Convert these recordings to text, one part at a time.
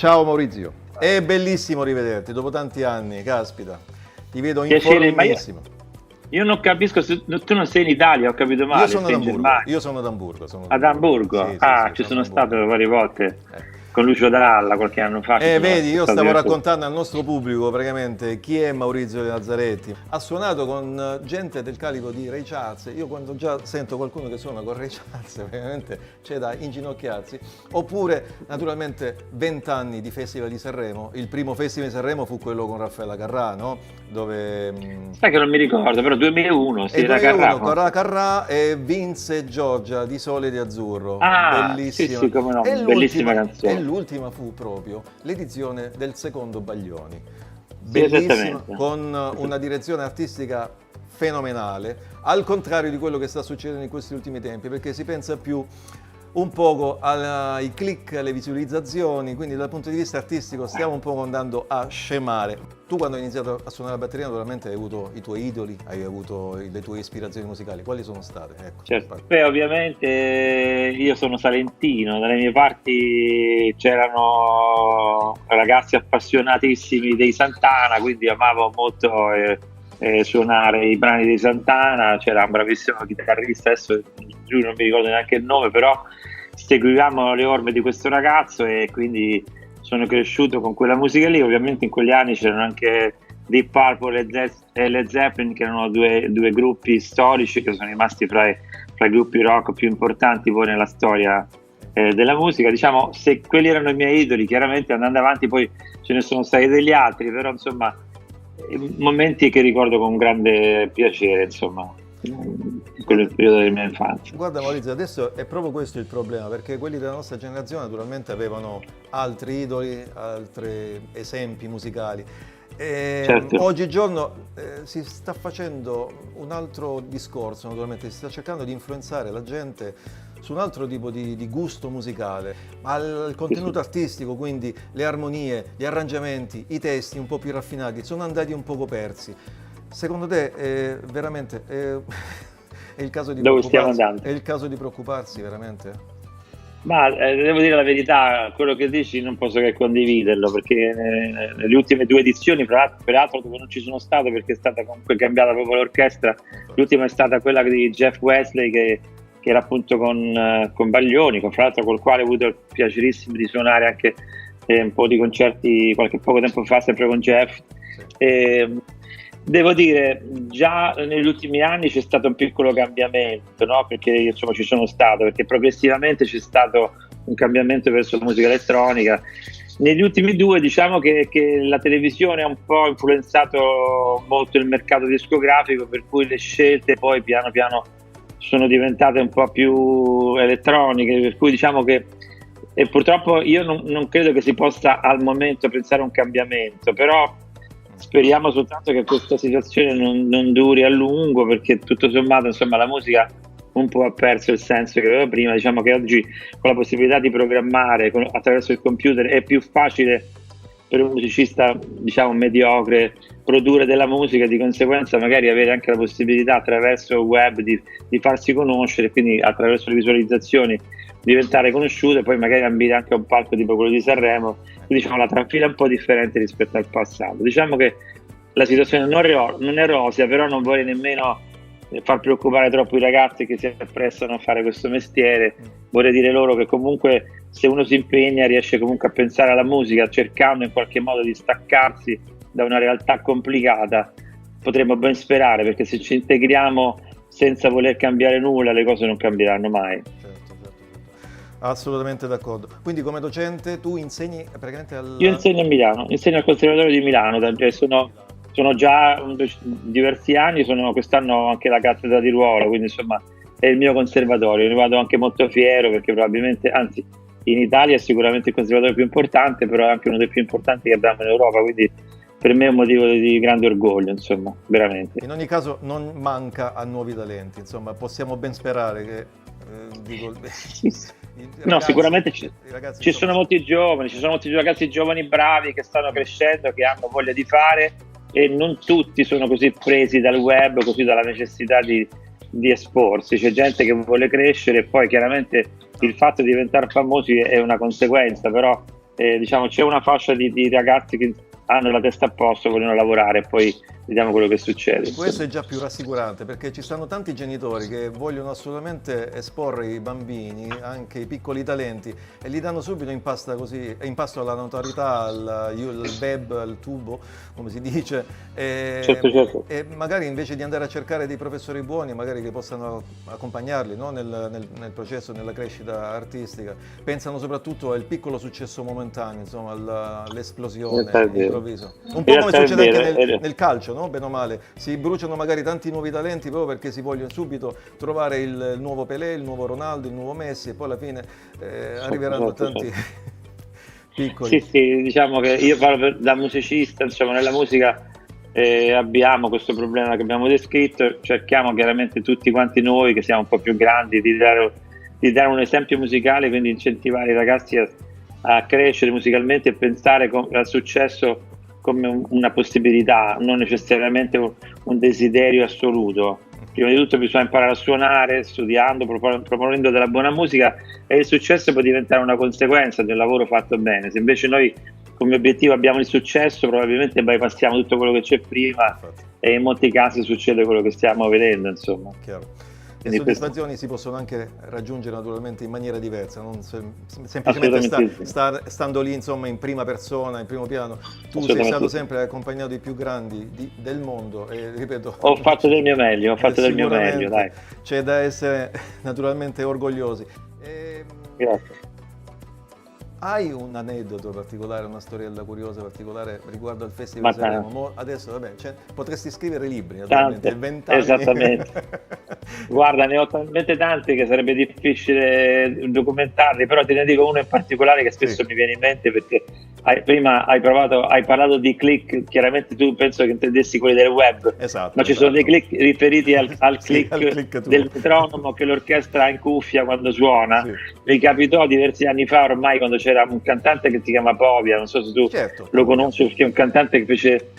Ciao Maurizio, è bellissimo rivederti dopo tanti anni, caspita, ti vedo in Piacere, ma io, formissimo. io non capisco se tu non sei in Italia, ho capito Io male, sono ad sei in Amburgo, Germania. sono ad Ad Amburgo. Amburgo? Sì, sì, Ah, sì, ci sono ad sono stato Amburgo. varie volte Eh. con Lucio Dalla qualche anno fa, Vedi, sono io stato stavo diverse volte. raccontando al nostro pubblico praticamente chi è Maurizio De Nazareti. Ha suonato con gente del calibro di Ray Charles. Io quando già sento qualcuno che suona con Ray Charles, veramente c'è da inginocchiarsi. Oppure, naturalmente, 20 anni di Festival di Sanremo. Il primo Festival di Sanremo fu quello con Raffaella Carrà, no? Dove Sai che non mi ricordo, però 2001, e sì, era Carrà 2001 forse. Carrà Carrà e vinse Giorgia di Sole e di Azzurro, Ah, sì, bellissima. sì, come no, E bellissima e canzone. l'ultima fu proprio l'edizione del secondo Baglioni, Sì, bellissima, esattamente. con una direzione artistica fenomenale, al contrario di quello che sta succedendo in questi ultimi tempi, perché si pensa più un poco ai click, alle visualizzazioni, quindi dal punto di vista artistico stiamo un po' andando a scemare. Tu quando hai iniziato a suonare la batteria naturalmente hai avuto i tuoi idoli, hai avuto le tue ispirazioni musicali, quali sono state? Ecco. Certo. Beh, ovviamente io sono salentino, dalle mie parti c'erano ragazzi appassionatissimi dei Santana, quindi amavo molto suonare i brani dei Santana. C'era un bravissimo chitarrista, adesso lui non mi ricordo neanche il nome, però seguivamo le orme di questo ragazzo e quindi sono cresciuto con quella musica lì. Ovviamente in quegli anni c'erano anche Deep Purple e Led Zeppelin, che erano due gruppi storici che sono rimasti fra i gruppi rock più importanti poi nella storia della musica. Diciamo, se quelli erano i miei idoli, chiaramente andando avanti poi ce ne sono stati degli altri, però insomma momenti che ricordo con grande piacere, insomma, in quel periodo della mia infanzia. Guarda Maurizio, adesso è proprio questo il problema, perché quelli della nostra generazione naturalmente avevano altri idoli, altri esempi musicali. Certo. Oggigiorno si sta facendo un altro discorso, naturalmente, si sta cercando di influenzare la gente su un altro tipo di gusto musicale, ma il Sì, sì. contenuto artistico, quindi le armonie, gli arrangiamenti, i testi un po' più raffinati, sono andati un poco persi. Secondo te veramente è il caso di Dove stiamo preoccuparsi? andando? È il caso di preoccuparsi veramente? Ma devo dire la verità, quello che dici non posso che condividerlo, perché nelle ultime due edizioni, peraltro dove non ci sono stato perché è stata comunque cambiata proprio l'orchestra, l'ultima è stata quella di Jeff Wesley che era appunto con Baglioni, fra l'altro col quale ho avuto il piacerissimo di suonare anche un po' di concerti qualche poco tempo fa, sempre con Jeff. Sì. E, devo dire, già negli ultimi anni c'è stato un piccolo cambiamento, no? Perché io, insomma, ci sono stato, perché progressivamente c'è stato un cambiamento verso la musica elettronica. Negli ultimi due diciamo che la televisione ha un po' influenzato molto il mercato discografico, per cui le scelte poi piano piano sono diventate un po' più elettroniche, per cui diciamo che e purtroppo io non credo che si possa al momento pensare a un cambiamento, però speriamo soltanto che questa situazione non duri a lungo, perché tutto sommato insomma la musica un po' ha perso il senso che aveva prima. Diciamo che oggi con la possibilità di programmare attraverso il computer è più facile per un musicista diciamo mediocre produrre della musica, e di conseguenza magari avere anche la possibilità attraverso il web di farsi conoscere, quindi attraverso le visualizzazioni diventare conosciuto e poi magari ambire anche a un palco tipo quello di Sanremo. Quindi diciamo la trafila è un po' differente rispetto al passato. Diciamo che la situazione non è rosea, però non vorrei nemmeno far preoccupare troppo i ragazzi che si apprestano a fare questo mestiere. Vorrei dire loro che comunque se uno si impegna riesce comunque a pensare alla musica cercando in qualche modo di staccarsi da una realtà complicata, potremmo ben sperare, perché se ci integriamo senza voler cambiare nulla le cose non cambieranno mai. Certo. Assolutamente d'accordo. Quindi come docente tu insegni praticamente Io al... insegno a Milano, insegno al Conservatorio di Milano, sono già diversi anni, quest'anno ho anche la cattedra di ruolo, quindi insomma è il mio conservatorio, ne vado anche molto fiero perché probabilmente, anzi in Italia è sicuramente il conservatorio più importante, però è anche uno dei più importanti che abbiamo in Europa, quindi per me è un motivo di grande orgoglio, insomma, veramente. In ogni caso non manca a nuovi talenti, insomma possiamo ben sperare che dico, i No, sicuramente i ragazzi ci insomma, sono molti giovani, ci sono molti ragazzi giovani bravi che stanno crescendo, che hanno voglia di fare, e non tutti sono così presi dal web, così dalla necessità di esporsi. C'è gente che vuole crescere e poi chiaramente il fatto di diventare famosi è una conseguenza, però diciamo c'è una fascia di ragazzi che hanno la testa a posto, vogliono lavorare e poi vediamo quello che succede. Questo è già più rassicurante, perché ci stanno tanti genitori che vogliono assolutamente esporre i bambini, anche i piccoli talenti, e li danno subito in pasto alla notorietà, al web, al tubo, come si dice, Certo. e magari invece di andare a cercare dei professori buoni, magari che possano accompagnarli, no, nel processo, nella crescita artistica, pensano soprattutto al piccolo successo momentaneo, insomma, all'esplosione improvvisa. Un po' come succede anche nel calcio, no? Bene o male, si bruciano magari tanti nuovi talenti proprio perché si vogliono subito trovare il nuovo Pelé, il nuovo Ronaldo, il nuovo Messi, e poi alla fine arriveranno tanti piccoli. Sì, diciamo che io parlo da musicista, insomma, nella musica abbiamo questo problema che abbiamo descritto, cerchiamo chiaramente tutti quanti noi che siamo un po' più grandi di dare un esempio musicale, quindi incentivare i ragazzi a crescere musicalmente e pensare al successo come una possibilità, non necessariamente un desiderio assoluto. Prima di tutto bisogna imparare a suonare, studiando, proponendo della buona musica, e il successo può diventare una conseguenza di un lavoro fatto bene. Se invece noi come obiettivo abbiamo il successo, probabilmente bypassiamo tutto quello che c'è prima. Infatti. E in molti casi succede quello che stiamo vedendo, insomma. Chiaro. Le soddisfazioni si possono anche raggiungere naturalmente in maniera diversa, non semplicemente stando lì, insomma, in prima persona, in primo piano. Tu sei stato sempre accompagnato dai più grandi del mondo e ripeto, ho fatto del mio meglio, dai. C'è da essere naturalmente orgogliosi. Grazie. Hai un aneddoto particolare, una storiella curiosa particolare riguardo al Festival di Sanremo? Adesso, vabbè, potresti scrivere libri, naturalmente. 20 anni. Esattamente. Guarda, ne ho talmente tanti che sarebbe difficile documentarli, però te ne dico uno in particolare che spesso mi viene in mente, perché prima hai parlato di click, chiaramente tu penso che intendessi quelli del web, ma ci sono dei click riferiti al click del metronomo che l'orchestra ha in cuffia quando suona. Mi capitò diversi anni fa, ormai, quando c'era un cantante che si chiama Povia, non so se tu lo conosci, perché è un cantante che fece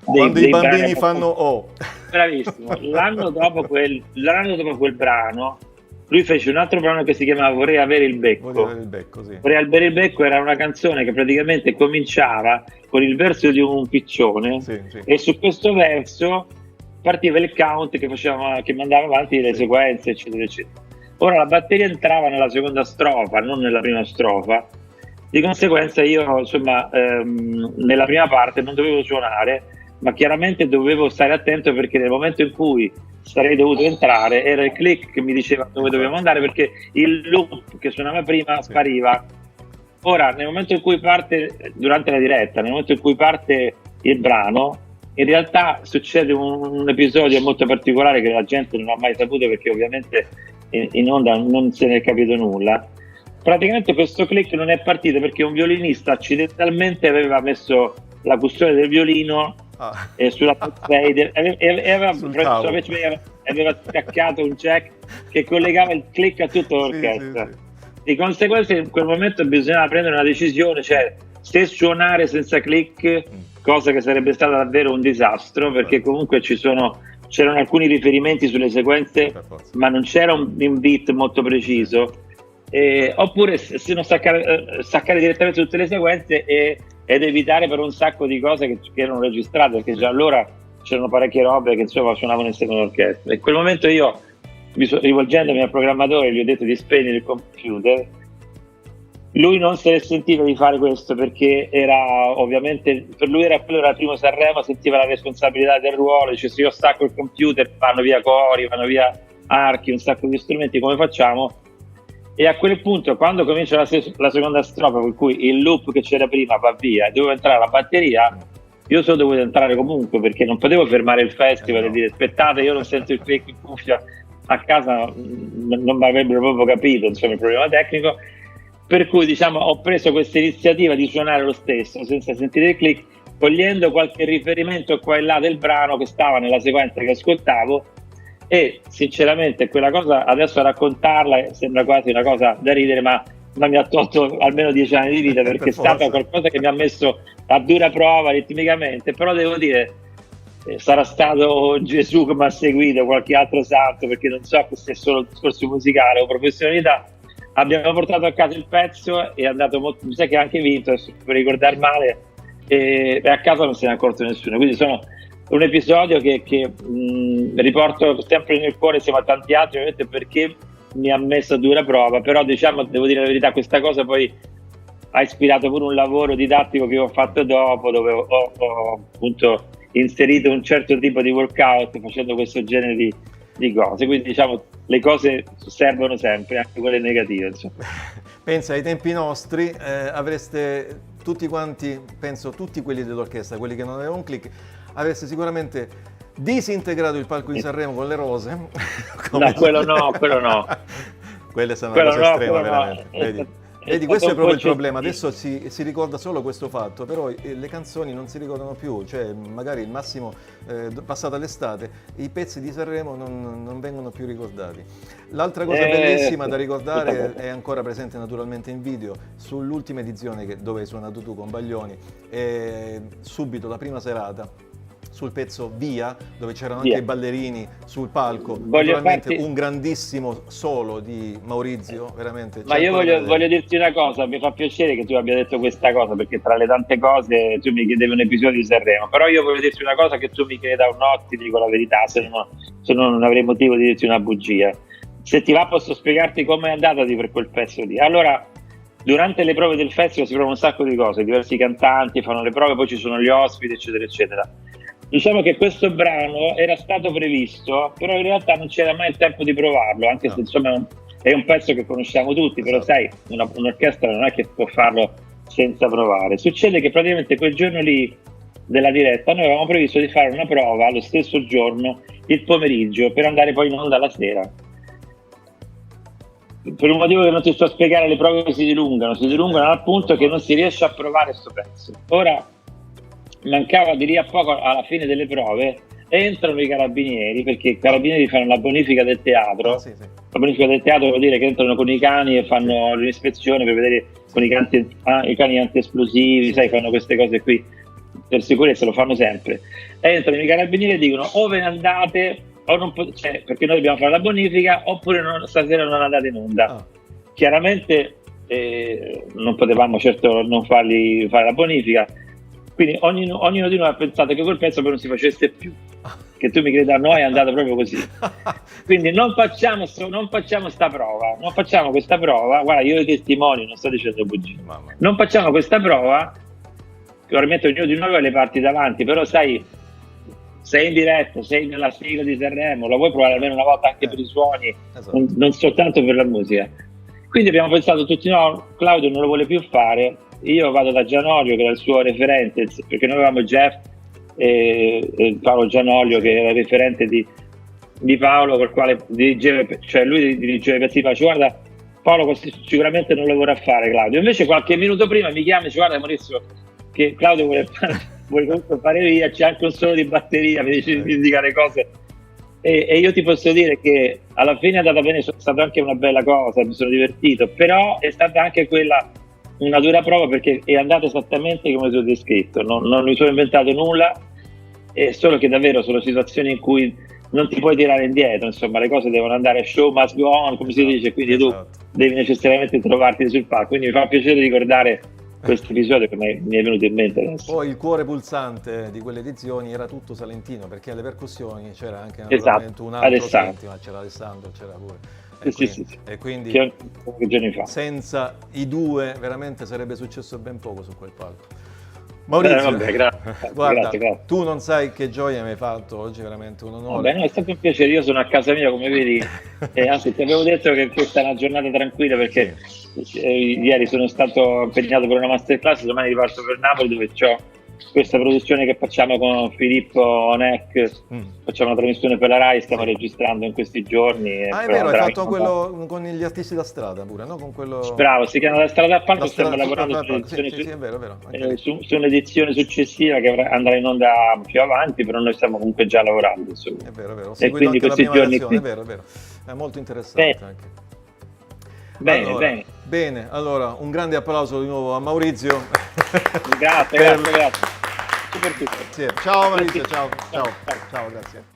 quando i bambini fanno bravissimo. L'anno dopo quel brano lui fece un altro brano che si chiamava Vorrei avere il becco. Vorrei avere il becco era una canzone che praticamente cominciava con il verso di un piccione, e su questo verso partiva il count che mandava avanti le sequenze, eccetera eccetera. Ora la batteria entrava nella seconda strofa, non nella prima strofa, di conseguenza io, insomma, nella prima parte non dovevo suonare, ma chiaramente dovevo stare attento, perché nel momento in cui sarei dovuto entrare era il click che mi diceva dove dovevamo andare, perché il loop che suonava prima spariva. Ora, nel momento in cui parte, durante la diretta, nel momento in cui parte il brano, in realtà succede un episodio molto particolare che la gente non ha mai saputo, perché ovviamente in onda non se ne è capito nulla. Praticamente questo click non è partito perché un violinista accidentalmente aveva messo la custodia del violino sulla fader e aveva staccato un jack che collegava il click a tutta l'orchestra. Di conseguenza in quel momento bisognava prendere una decisione, cioè se suonare senza click, cosa che sarebbe stata davvero un disastro, perché comunque c'erano alcuni riferimenti sulle sequenze, ma non c'era un beat molto preciso, oppure se non staccare direttamente tutte le sequenze ed evitare per un sacco di cose che erano registrate, perché già allora c'erano parecchie robe che insomma suonavano insieme all'orchestra. In quel momento io, rivolgendomi al programmatore, gli ho detto di spegnere il computer. Lui non se ne sentiva di fare questo, perché era ovviamente, per lui era il primo Sanremo, sentiva la responsabilità del ruolo, dice: se io stacco il computer vanno via cori, vanno via archi, un sacco di strumenti, come facciamo? E a quel punto, quando comincia la seconda strofa, per cui il loop che c'era prima va via e dovevo entrare la batteria, io sono dovuto entrare comunque, perché non potevo fermare il festival e dire: aspettate, io non sento il click in cuffia, a casa non mi avrebbero proprio capito, insomma, il problema tecnico. Per cui, diciamo, ho preso questa iniziativa di suonare lo stesso senza sentire il click, togliendo qualche riferimento qua e là del brano che stava nella sequenza che ascoltavo. E sinceramente quella cosa, adesso a raccontarla sembra quasi una cosa da ridere, ma mi ha tolto almeno 10 anni di vita, perché è stata qualcosa che mi ha messo a dura prova ritmicamente. Però devo dire, sarà stato Gesù che mi ha seguito, qualche altro santo, perché non so se è solo il discorso musicale o professionalità, abbiamo portato a casa il pezzo, è andato molto, mi sa che ha anche vinto, per ricordare male, e a casa non se ne è accorto nessuno, quindi sono un episodio che riporto sempre nel cuore insieme a tanti altri, ovviamente, perché mi ha messo a dura prova, però diciamo, devo dire la verità, questa cosa poi ha ispirato pure un lavoro didattico che ho fatto dopo, dove ho appunto inserito un certo tipo di workout facendo questo genere di cose, quindi diciamo le cose servono sempre, anche quelle negative, insomma. Pensa ai tempi nostri, avreste tutti quanti, penso tutti quelli dell'orchestra, quelli che non avevano un click, avreste sicuramente disintegrato il palco di Sanremo con le rose. No, quello no. Quelle sono una cosa estrema, veramente. No. Vedi, questo è proprio il problema. Adesso si ricorda solo questo fatto, però le canzoni non si ricordano più, cioè magari il massimo passata l'estate, i pezzi di Sanremo non vengono più ricordati. L'altra cosa bellissima da ricordare è ancora presente naturalmente in video, sull'ultima edizione dove hai suonato tu con Baglioni, subito la prima serata, sul pezzo Via, dove c'erano anche i ballerini sul palco, naturalmente un grandissimo solo di Maurizio, veramente. Ma io voglio dirti una cosa, mi fa piacere che tu abbia detto questa cosa, perché tra le tante cose tu mi chiedevi un episodio di Sanremo, però io voglio dirti una cosa che tu mi chieda o no, ti dico la verità, se no non avrei motivo di dirti una bugia. Se ti va posso spiegarti com'è andata per quel pezzo lì. Allora, durante le prove del festival si provano un sacco di cose, diversi cantanti fanno le prove, poi ci sono gli ospiti, eccetera, eccetera. Diciamo che questo brano era stato previsto, però in realtà non c'era mai il tempo di provarlo, anche se insomma è un pezzo che conosciamo tutti, però sai, un'orchestra non è che può farlo senza provare. Succede che praticamente quel giorno lì della diretta noi avevamo previsto di fare una prova lo stesso giorno, il pomeriggio, per andare poi in onda la sera. Per un motivo che non ti sto a spiegare, le prove si dilungano al punto che non si riesce a provare questo pezzo. Ora, mancava di lì a poco, alla fine delle prove, entrano i carabinieri, perché i carabinieri fanno la bonifica del teatro. Sì. La bonifica del teatro vuol dire che entrano con i cani e fanno l'ispezione per vedere con i cani antiesplosivi, sai, fanno queste cose qui, per sicurezza lo fanno sempre. Entrano i carabinieri e dicono o ve ne andate, o non cioè, perché noi dobbiamo fare la bonifica, oppure stasera non andate in onda. Chiaramente non potevamo certo non fargli fare la bonifica, quindi ognuno di noi ha pensato che quel pezzo poi non si facesse più, che tu mi creda, no, è andato proprio così. Quindi non facciamo sta prova, non facciamo questa prova. Guarda, io i testimoni, non sto dicendo bugie, non facciamo questa prova. Ovviamente ognuno di noi aveva le parti davanti, però sai, sei in diretta, sei nella sigla di Sanremo, la vuoi provare almeno una volta anche per i suoni, esatto, non soltanto per la musica. Quindi abbiamo pensato tutti, no, Claudio non lo vuole più fare, io vado da Gianolio che era il suo referente, perché noi avevamo Jeff e Paolo Gianolio che era il referente di Paolo, col quale dirigeva, cioè lui dirigeva i pezzi di pace. Guarda, Paolo sicuramente non lo vorrà fare Claudio. Invece qualche minuto prima mi chiama e dice: guarda Maurizio, che Claudio vuole comunque fare via, c'è anche un solo di batteria, mi dice di indicare cose. E io ti posso dire che alla fine è andata bene, è stata anche una bella cosa, mi sono divertito, però è stata anche quella una dura prova, perché è andato esattamente come ti ho descritto, non mi sono inventato nulla, è solo che davvero sono situazioni in cui non ti puoi tirare indietro, insomma le cose devono andare, show must go on, come si dice, quindi tu devi necessariamente trovarti sul palco, quindi mi fa piacere ricordare questo episodio che mi è venuto in mente adesso. Poi il cuore pulsante di quelle edizioni era tutto salentino, perché alle percussioni c'era anche naturalmente un altro Salentino, c'era Alessandro, c'era pure. E quindi giorni fa. Senza i due veramente sarebbe successo ben poco su quel palco. Maurizio, guarda, grazie. Tu non sai che gioia mi hai fatto oggi, veramente un onore. No, è stato un piacere, io sono a casa mia come vedi, e anzi ti avevo detto che questa è una giornata tranquilla, perché ieri sono stato impegnato per una masterclass, domani riparto per Napoli dove ho questa produzione che facciamo con Filippo Onec, facciamo una trasmissione per la Rai, stiamo registrando in questi giorni. È vero, hai fatto quello con gli artisti da strada pure, no? Con quello... Bravo, si chiama La Strada al Palco, stiamo lavorando su un'edizione successiva che andrà in onda più avanti, però noi stiamo comunque già lavorando. Insomma. È vero, e quindi questi giorni è vero, è molto interessante anche. Bene, allora un grande applauso di nuovo a Maurizio. Grazie. Ciao Maurizio, ciao, grazie.